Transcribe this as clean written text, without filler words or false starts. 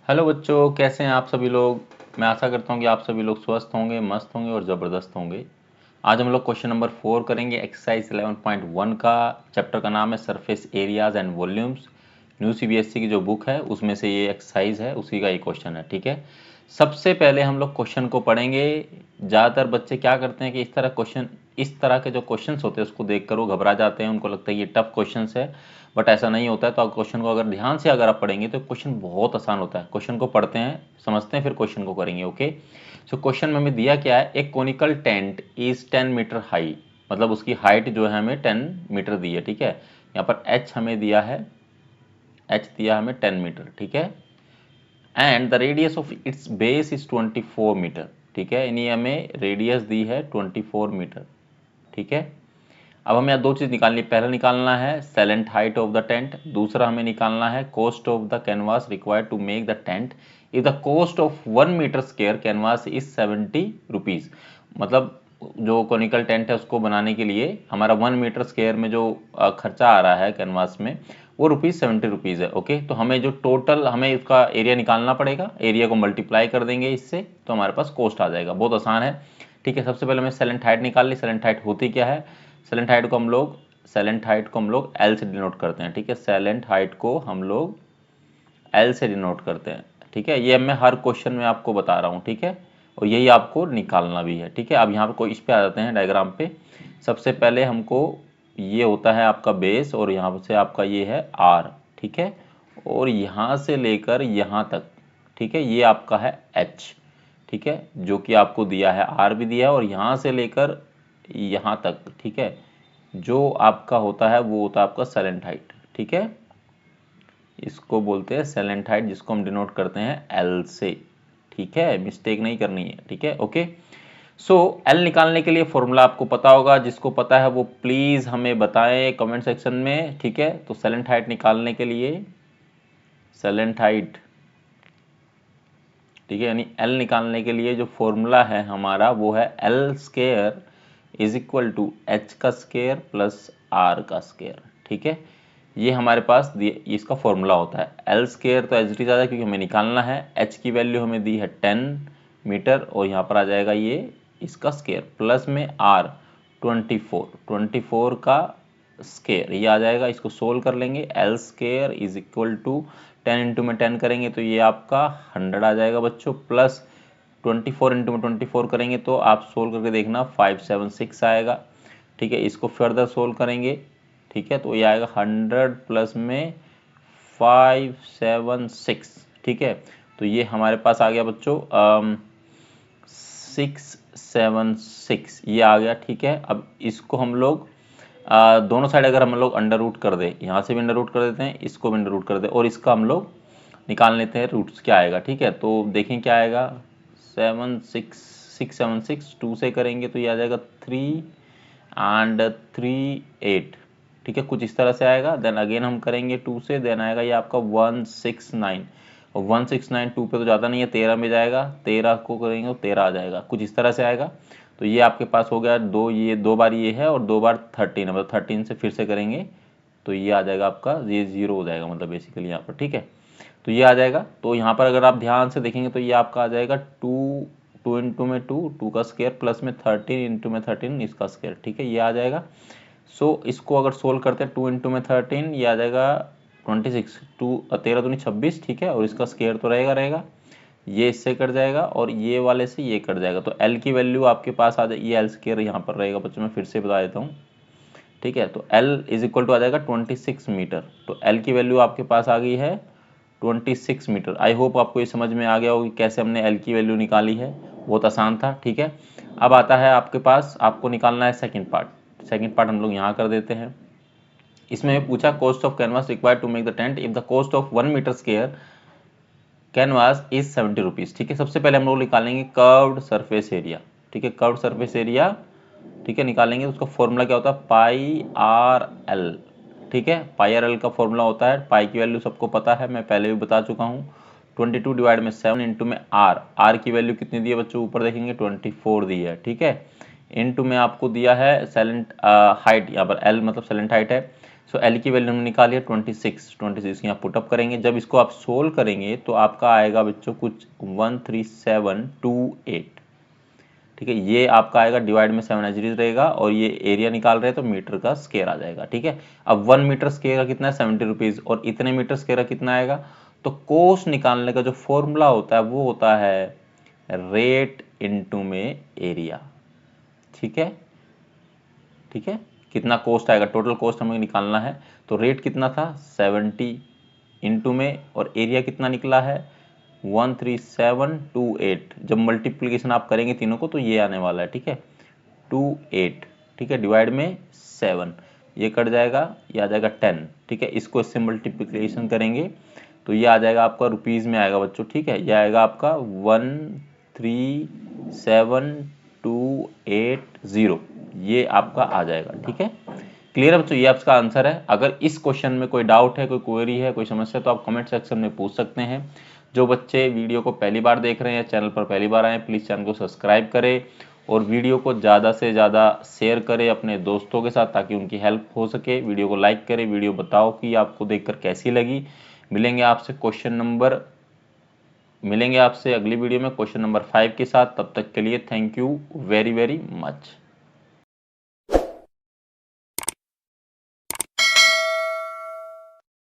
Hello बच्चों, कैसे हैं आप सभी लोग। मैं आशा करता हूं कि आप सभी लोग स्वस्थ होंगे, मस्त होंगे और ज़बरदस्त होंगे। आज हम लोग क्वेश्चन नंबर 4 करेंगे एक्सरसाइज 11.1 का। चैप्टर का नाम है surface areas and volumes. New CBSE की जो बुक है उसमें से ये एक्सरसाइज है, उसी का ये क्वेश्चन है। ठीक है, सबसे पहले हम लोग क्वेश्चन को पढ़ेंगे। ज़्यादातर बच्चे क्या करते हैं कि इस तरह के जो क्वेश्चंस होते हैं उसको देखकर वो घबरा जाते हैं, उनको लगता है ये टफ क्वेश्चंस है। बट ऐसा नहीं होता है। तो क्वेश्चन को अगर ध्यान से अगर आप पढ़ेंगे तो क्वेश्चन बहुत आसान होता है। क्वेश्चन को पढ़ते हैं, समझते हैं, फिर क्वेश्चन को करेंगे। ओके, सो क्वेश्चन में हमें दिया क्या है, एक conical tent is 10 metre high, मतलब उसकी हाइट जो है हमें 10 मीटर दी है। ठीक है, यहाँ पर एच हमें दिया है, एच दिया हमें 10 मीटर। ठीक है, and the radius of its base is 24 metre. ठीक है, यानी हमें रेडियस दी है 24 मीटर। ठीक है, अब हमें यहाँ दो चीज़ निकालनी है। पहला निकालना है slant height of the tent, दूसरा हमें निकालना है cost of the canvas required to make the tent if the cost of 1 metre square canvas is 70 rupees. मतलब जो कॉनिकल टेंट है उसको बनाने के लिए हमारा 1 मीटर स्क्वायर में जो खर्चा आ रहा है कैनवास में, वो ₹70 है। ओके, तो हमें जो टोटल हमें इसका एरिया निकालना पड़ेगा, एरिया को मल्टीप्लाई कर देंगे इससे तो हमारे पास कॉस्ट आ जाएगा। बहुत आसान है। ठीक है, सबसे पहले हमें सेलेंट हाइट निकाल ली। सेलेंट हाइट होती क्या है, सेलेंट हाइट को हम लोग एल से डिनोट करते हैं। ठीक है, सेलेंट हाइट को हम लोग एल से डिनोट करते हैं। ठीक है, ये मैं हर क्वेश्चन में आपको बता रहा हूँ। ठीक है, और यही आपको निकालना भी है। ठीक है, अब यहाँ पर कोई इस पे आ जाते हैं डायग्राम पे। सबसे पहले हमको ये होता है आपका बेस और यहाँ से आपका ये है आर। ठीक है, और यहाँ से लेकर यहाँ तक, ठीक है, ये आपका है एच। ठीक है, जो कि आपको दिया है, आर भी दिया है, और यहाँ से लेकर यहाँ तक, ठीक है, जो आपका होता है वो होता है आपका सेलेंट हाइट। ठीक है, इसको बोलते हैं सेलेंट हाइट, जिसको हम डिनोट करते हैं एल से। ठीक है, मिस्टेक नहीं करनी है। ठीक है, ओके। सो एल निकालने के लिए फॉर्मूला आपको पता होगा, जिसको पता है वो प्लीज हमें बताएं कमेंट सेक्शन में। ठीक है, तो सेलेंट हाइट निकालने के लिए सेलेंट हाइट, ठीक है, यानी एल निकालने के लिए जो फॉर्मूला है हमारा वो है L square is equal to H का स्क्वायर प्लस आर का स्क्वायर। ठीक है, ये हमारे पास इसका फॉर्मूला होता है। एल स्क्वायर तो एच डी ज़्यादा क्योंकि हमें निकालना है। एच की वैल्यू हमें दी है 10 मीटर और यहाँ पर आ जाएगा ये इसका स्क्वायर, प्लस में आर 24 का स्क्वायर, ये आ जाएगा। इसको सोल्व कर लेंगे। L square is equal to 10 into में 10 करेंगे तो ये आपका 100 आ जाएगा बच्चों, प्लस 24 इंटू में 24 करेंगे तो आप सोल्व करके देखना 576 आएगा। ठीक है, इसको फर्दर सोल्व करेंगे। ठीक है, तो ये आएगा 100 प्लस में 576। ठीक है, तो ये हमारे पास आ गया बच्चों 676, ये आ गया। ठीक है, अब इसको हम लोग दोनों साइड अगर हम लोग अंडर रूट कर दें, यहाँ से भी अंडर रूट कर देते हैं, इसको भी अंडर रूट कर दें, और इसका हम लोग निकाल लेते हैं रूट्स क्या आएगा। ठीक है, तो देखें क्या आएगा, 676 2 से करेंगे तो ये आ जाएगा 3 एंड 3 8। ठीक है, कुछ इस तरह से आएगा। देन अगेन हम करेंगे 2 से, देन आएगा ये आपका 169, और 169 2 पे तो ज़्यादा नहीं है, 13 में जाएगा, 13 को करेंगे तो 13 आ जाएगा, कुछ इस तरह से आएगा। तो ये आपके पास हो गया दो, ये दो बार ये है और दो बार 13 है, मतलब 13 से फिर से करेंगे तो ये आ जाएगा आपका, ये 0 हो जाएगा, मतलब बेसिकली यहाँ पर। ठीक है, तो ये आ जाएगा। तो यहाँ पर अगर आप ध्यान से देखेंगे तो ये आपका आ जाएगा 2 इंटू में 2 का स्क्वायर प्लस में 13 इंटू में 13 इसका स्क्वायर। ठीक है, ये आ जाएगा। सो इसको अगर सोल्व करते हैं 2 इंटू में 13, ये आ जाएगा 26, 13 दूनी 26। ठीक है, और इसका स्क्वायर तो रहेगा, ये इससे कट जाएगा और ये वाले से ये कट जाएगा, तो एल की वैल्यू आपके पास आ जाएगी, ये एल स्क्वायर यहाँ पर रहेगा बच्चों, मैं फिर से बता देता हूँ। ठीक है, तो एल इज इक्वल टू आ जाएगा 26 मीटर, तो एल की वैल्यू आपके पास आ गई है 26 मीटर। आई होप आपको ये समझ में आ गया हो कि कैसे हमने एल की वैल्यू निकाली है, बहुत आसान था। ठीक है, अब आता है आपके पास, आपको निकालना है सेकंड पार्ट। सेकंड पार्ट हम लोग यहाँ कर देते हैं। इसमें पूछा cost of canvas required to make the tent if the cost of 1 metre square canvas is 70 rupees. ठीक है, सबसे पहले हम लोग निकालेंगे कर्व्ड सरफेस एरिया। ठीक है, कर्व्ड सरफेस एरिया, ठीक है, निकालेंगे। उसका फॉर्मूला क्या होता है, पाई आर एल। ठीक है, पाई आर एल का फॉर्मूला होता है, पाई की वैल्यू सबको पता है, मैं पहले भी बता चुका हूँ, 22 डिवाइड में 7 इंटू में आर। आर की वैल्यू कितनी दी है बच्चों, ऊपर देखेंगे 24 दी है। ठीक है, इंटू में आपको दिया है सेलेंट हाइट, यहाँ पर एल मतलब सेलेंट हाइट है, सो एल की वैल्यू हमने निकाली है 26 यहाँ पुटअप करेंगे। जब इसको आप सोल्व करेंगे तो आपका आएगा बच्चों कुछ 13728। ठीक है, ये आपका आएगा, डिवाइड में 7 एजरीज रहेगा और ये एरिया निकाल रहे हैं तो मीटर का स्क्वायर आ जाएगा। ठीक है, अब 1 मीटर स्क्वायर का कितना है 70 रुपीज और इतने मीटर स्क्वायर का कितना आएगा। तो कोस्ट निकालने का जो फॉर्मूला होता है वो होता है रेट इनटू में एरिया। ठीक है, ठीक है, कितना कोस्ट आएगा, टोटल कोस्ट हमें निकालना है। तो रेट कितना था 70 इंटू में और एरिया कितना निकला है 13728। जब मल्टीप्लीकेशन आप करेंगे तीनों को तो ये आने वाला है। ठीक है, 28। ठीक है, डिवाइड में 7, ये कट जाएगा, ये आ जाएगा 10। ठीक है, इसको इससे मल्टीप्लीकेशन करेंगे तो ये आ जाएगा आपका रुपीज़ में आएगा बच्चों। ठीक है, ये आएगा आपका 137,280, ये आपका आ जाएगा। ठीक है, क्लियर है बच्चों, ये आपका आंसर है। अगर इस क्वेश्चन में कोई डाउट है, कोई क्वेरी है, कोई समस्या तो आप कमेंट सेक्शन में पूछ सकते हैं। जो बच्चे वीडियो को पहली बार देख रहे हैं, चैनल पर पहली बार आए, प्लीज़ चैनल को सब्सक्राइब करें और वीडियो को ज़्यादा से ज़्यादा शेयर करें अपने दोस्तों के साथ ताकि उनकी हेल्प हो सके। वीडियो को लाइक करें, वीडियो बताओ कि आपको देखकर कैसी लगी। मिलेंगे आपसे अगली वीडियो में क्वेश्चन नंबर 5 के साथ। तब तक के लिए thank you very very much.